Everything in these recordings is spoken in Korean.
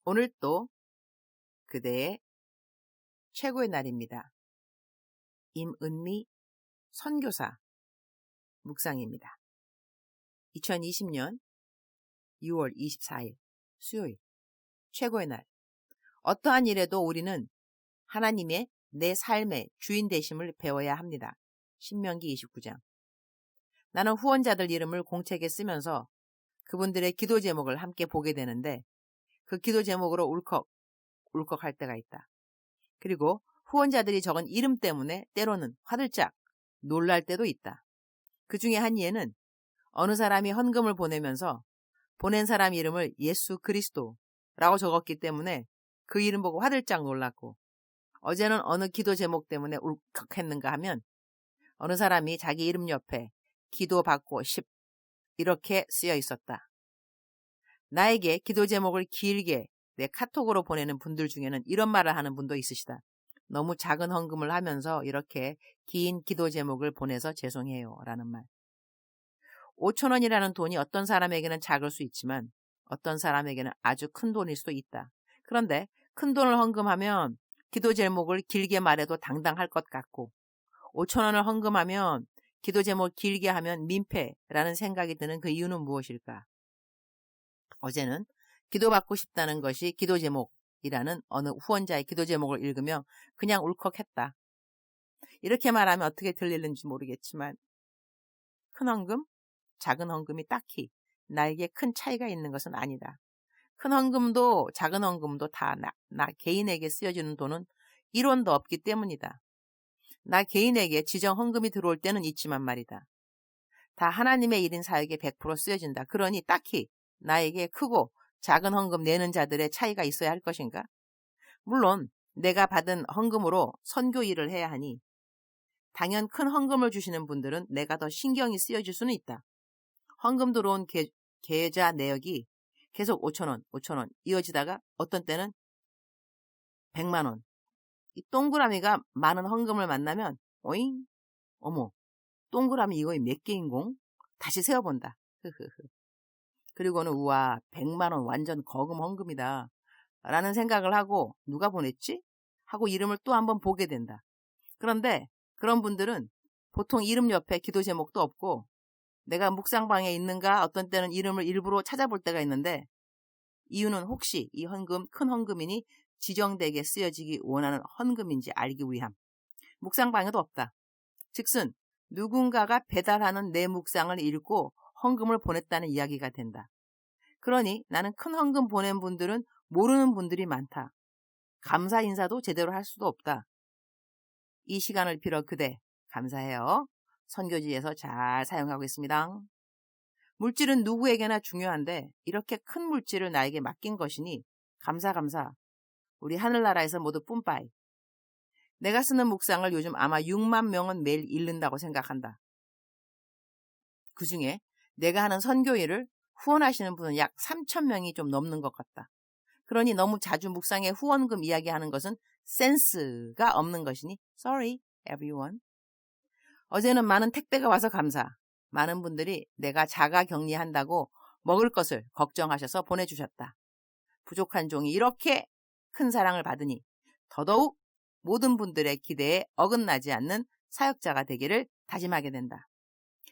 오늘 또 그대의 최고의 날입니다. 임은미 선교사 묵상입니다. 2020년 6월 24일 수요일 최고의 날. 어떠한 일에도 우리는 하나님의 내 삶의 주인 되심을 배워야 합니다. 신명기 29장. 나는 후원자들 이름을 공책에 쓰면서 그분들의 기도 제목을 함께 보게 되는데 그 기도 제목으로 울컥할 때가 있다. 그리고 후원자들이 적은 이름 때문에 때로는 화들짝 놀랄 때도 있다. 그 중에 한 예는 어느 사람이 헌금을 보내면서 보낸 사람 이름을 예수 그리스도라고 적었기 때문에 그 이름 보고 화들짝 놀랐고, 어제는 어느 기도 제목 때문에 울컥했는가 하면 어느 사람이 자기 이름 옆에 기도받고 싶 이렇게 쓰여 있었다. 나에게 기도 제목을 길게 내 카톡으로 보내는 분들 중에는 이런 말을 하는 분도 있으시다. 너무 작은 헌금을 하면서 이렇게 긴 기도 제목을 보내서 죄송해요 라는 말. 5,000원이라는 돈이 어떤 사람에게는 작을 수 있지만 어떤 사람에게는 아주 큰 돈일 수도 있다. 그런데 큰 돈을 헌금하면 기도 제목을 길게 말해도 당당할 것 같고 5,000원을 헌금하면 기도 제목 길게 하면 민폐라는 생각이 드는 그 이유는 무엇일까? 어제는 기도받고 싶다는 것이 기도 제목이라는 어느 후원자의 기도 제목을 읽으며 그냥 울컥했다. 이렇게 말하면 어떻게 들리는지 모르겠지만 큰 헌금, 작은 헌금이 딱히 나에게 큰 차이가 있는 것은 아니다. 큰 헌금도 작은 헌금도 다 나 개인에게 쓰여지는 돈은 1원도 없기 때문이다. 나 개인에게 지정 헌금이 들어올 때는 있지만 말이다. 다 하나님의 일인 사역에 100% 쓰여진다. 그러니 딱히 나에게 크고 작은 헌금 내는 자들의 차이가 있어야 할 것인가? 물론 내가 받은 헌금으로 선교 일을 해야 하니 당연 큰 헌금을 주시는 분들은 내가 더 신경이 쓰여질 수는 있다. 헌금 들어온 계좌 내역이 계속 5,000원 이어지다가 어떤 때는 100만 원. 이 동그라미가 많은 헌금을 만나면 어잉? 어머, 동그라미 이거 몇 개인공? 다시 세어본다. 그리고는 우와 100만 원 완전 거금 헌금이다 라는 생각을 하고 누가 보냈지? 하고 이름을 또 한번 보게 된다. 그런데 그런 분들은 보통 이름 옆에 기도 제목도 없고 내가 묵상방에 있는가 어떤 때는 이름을 일부러 찾아볼 때가 있는데 이유는 혹시 이 헌금 큰 헌금이니 지정되게 쓰여지기 원하는 헌금인지 알기 위함. 묵상방에도 없다. 즉슨 누군가가 배달하는 내 묵상을 읽고 헌금을 보냈다는 이야기가 된다. 그러니 나는 큰 헌금 보낸 분들은 모르는 분들이 많다. 감사 인사도 제대로 할 수도 없다. 이 시간을 빌어 그대 감사해요. 선교지에서 잘 사용하고 있습니다. 물질은 누구에게나 중요한데 이렇게 큰 물질을 나에게 맡긴 것이니 감사. 우리 하늘나라에서 모두 뿜빠이. 내가 쓰는 묵상을 요즘 아마 6만 명은 매일 읽는다고 생각한다. 그중에 내가 하는 선교일을 후원하시는 분은 약 3,000명이 좀 넘는 것 같다. 그러니 너무 자주 묵상에 후원금 이야기하는 것은 센스가 없는 것이니 sorry everyone. 어제는 많은 택배가 와서 감사. 많은 분들이 내가 자가 격리한다고 먹을 것을 걱정하셔서 보내주셨다. 부족한 종이 이렇게 큰 사랑을 받으니 더더욱 모든 분들의 기대에 어긋나지 않는 사역자가 되기를 다짐하게 된다.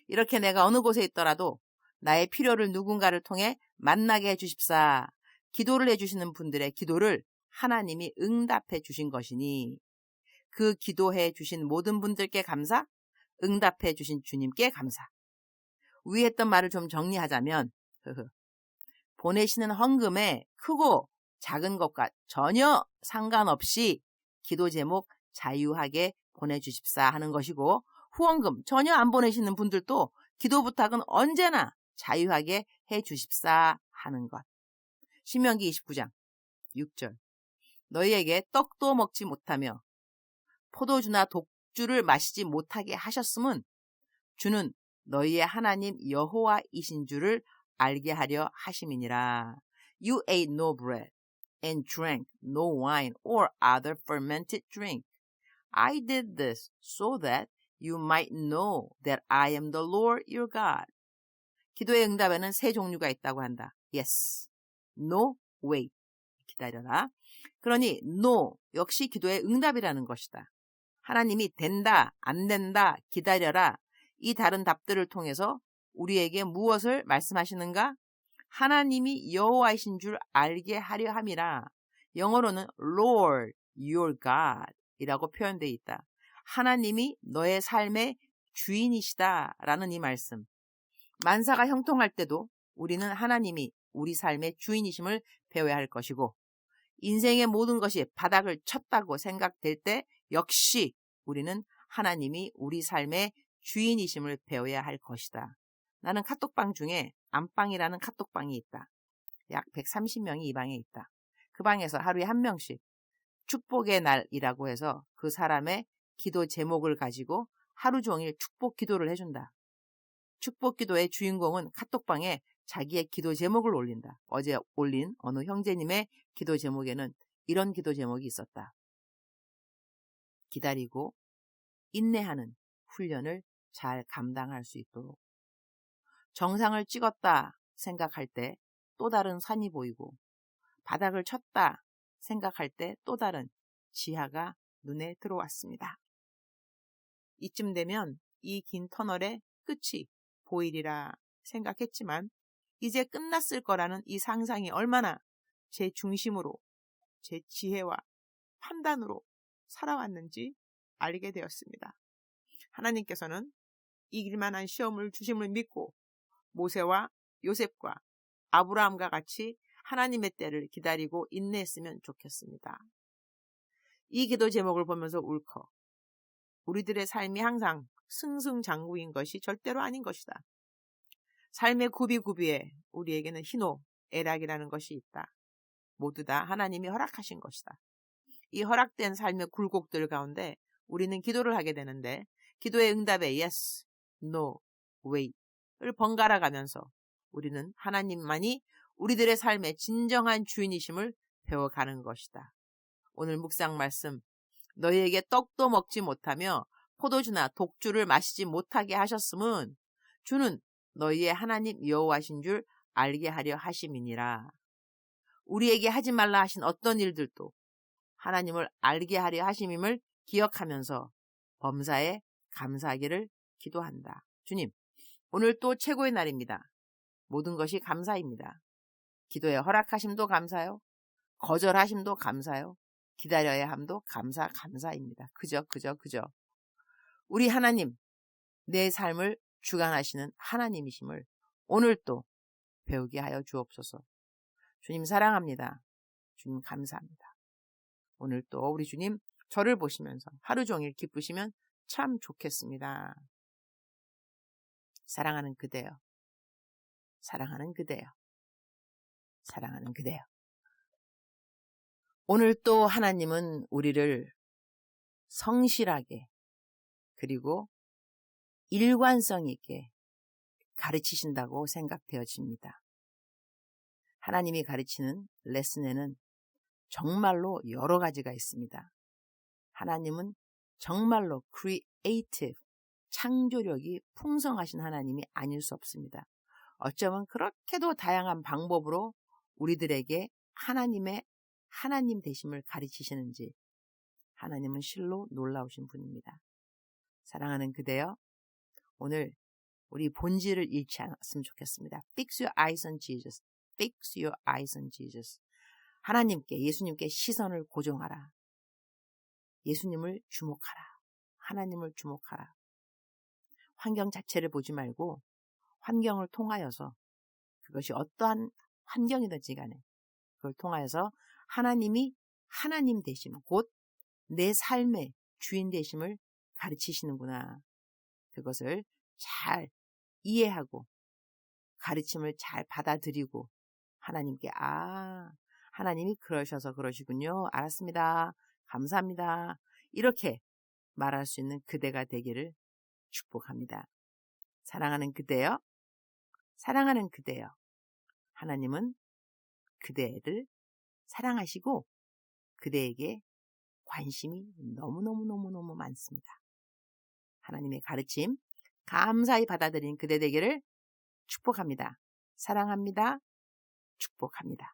이렇게 내가 어느 곳에 있더라도 나의 필요를 누군가를 통해 만나게 해주십사. 기도를 해주시는 분들의 기도를 하나님이 응답해 주신 것이니 그 기도해 주신 모든 분들께 감사, 응답해 주신 주님께 감사. 위에 했던 말을 좀 정리하자면 보내시는 헌금에 크고 작은 것과 전혀 상관없이 기도 제목 자유하게 보내주십사 하는 것이고 후원금 전혀 안 보내시는 분들도 기도 부탁은 언제나 자유하게 해주십사 하는 것. 신명기 29장 6절. 너희에게 떡도 먹지 못하며 포도주나 독주를 마시지 못하게 하셨음은 주는 너희의 하나님 여호와이신 줄을 알게 하려 하심이니라. You ate no bread and drank no wine or other fermented drink. I did this so that you might know that I am the Lord your God. 기도의 응답에는 세 종류가 있다고 한다. Yes, no, wait. 기다려라. 그러니 no 역시 기도의 응답이라는 것이다. 하나님이 된다, 안 된다, 기다려라. 이 다른 답들을 통해서 우리에게 무엇을 말씀하시는가? 하나님이 여호와이신 줄 알게 하려 함이라. 영어로는 Lord, your God 이라고 표현되어 있다. 하나님이 너의 삶의 주인이시다 라는 이 말씀. 만사가 형통할 때도 우리는 하나님이 우리 삶의 주인이심을 배워야 할 것이고, 인생의 모든 것이 바닥을 쳤다고 생각될 때 역시 우리는 하나님이 우리 삶의 주인이심을 배워야 할 것이다. 나는 카톡방 중에 안방이라는 카톡방이 있다. 약 130명이 이 방에 있다. 그 방에서 하루에 한 명씩 축복의 날이라고 해서 그 사람의 기도 제목을 가지고 하루 종일 축복 기도를 해준다. 축복 기도의 주인공은 카톡방에 자기의 기도 제목을 올린다. 어제 올린 어느 형제님의 기도 제목에는 이런 기도 제목이 있었다. 기다리고 인내하는 훈련을 잘 감당할 수 있도록. 정상을 찍었다 생각할 때 또 다른 산이 보이고, 바닥을 쳤다 생각할 때 또 다른 지하가 눈에 들어왔습니다. 이쯤 되면 이 긴 터널의 끝이 보이리라 생각했지만 이제 끝났을 거라는 이 상상이 얼마나 제 중심으로, 제 지혜와 판단으로 살아왔는지 알게 되었습니다. 하나님께서는 이길 만한 시험을 주심을 믿고 모세와 요셉과 아브라함과 같이 하나님의 때를 기다리고 인내했으면 좋겠습니다. 이 기도 제목을 보면서 울컥. 우리들의 삶이 항상 승승장구인 것이 절대로 아닌 것이다. 삶의 구비구비에 우리에게는 희노, 애락이라는 것이 있다. 모두 다 하나님이 허락하신 것이다. 이 허락된 삶의 굴곡들 가운데 우리는 기도를 하게 되는데, 기도의 응답에 yes, no, wait을 번갈아 가면서 우리는 하나님만이 우리들의 삶의 진정한 주인이심을 배워가는 것이다. 오늘 묵상 말씀, 너희에게 떡도 먹지 못하며 포도주나 독주를 마시지 못하게 하셨음은 주는 너희의 하나님 여호와신 줄 알게 하려 하심이니라. 우리에게 하지 말라 하신 어떤 일들도 하나님을 알게 하려 하심임을 기억하면서 범사에 감사하기를 기도한다. 주님, 오늘 또 최고의 날입니다. 모든 것이 감사입니다. 기도의 허락하심도 감사요. 거절하심도 감사요. 기다려야 함도 감사입니다. 그저. 우리 하나님, 내 삶을 주관하시는 하나님이심을 오늘 또 배우게 하여 주옵소서. 주님 사랑합니다. 주님 감사합니다. 오늘 또 우리 주님 저를 보시면서 하루 종일 기쁘시면 참 좋겠습니다. 사랑하는 그대여. 사랑하는 그대여. 사랑하는 그대여. 오늘 또 하나님은 우리를 성실하게 그리고 일관성 있게 가르치신다고 생각되어집니다. 하나님이 가르치는 레슨에는 정말로 여러 가지가 있습니다. 하나님은 정말로 creative, 창조력이 풍성하신 하나님이 아닐 수 없습니다. 어쩌면 그렇게도 다양한 방법으로 우리들에게 하나님의 하나님 되심을 가르치시는지 하나님은 실로 놀라우신 분입니다. 사랑하는 그대여, 오늘 우리 본질을 잃지 않았으면 좋겠습니다. Fix your eyes on Jesus. Fix your eyes on Jesus. 하나님께, 예수님께 시선을 고정하라. 예수님을 주목하라. 하나님을 주목하라. 환경 자체를 보지 말고 환경을 통하여서, 그것이 어떠한 환경이든지 간에 그걸 통하여서 하나님이 하나님 되심, 곧 내 삶의 주인 되심을 가르치시는구나. 그것을 잘 이해하고 가르침을 잘 받아들이고 하나님께 하나님이 그러셔서 그러시군요. 알았습니다. 감사합니다. 이렇게 말할 수 있는 그대가 되기를 축복합니다. 사랑하는 그대여, 사랑하는 그대여. 하나님은 그대를 사랑하시고 그대에게 관심이 너무너무 많습니다. 하나님의 가르침 감사히 받아들인 그대 되기를 축복합니다. 사랑합니다. 축복합니다.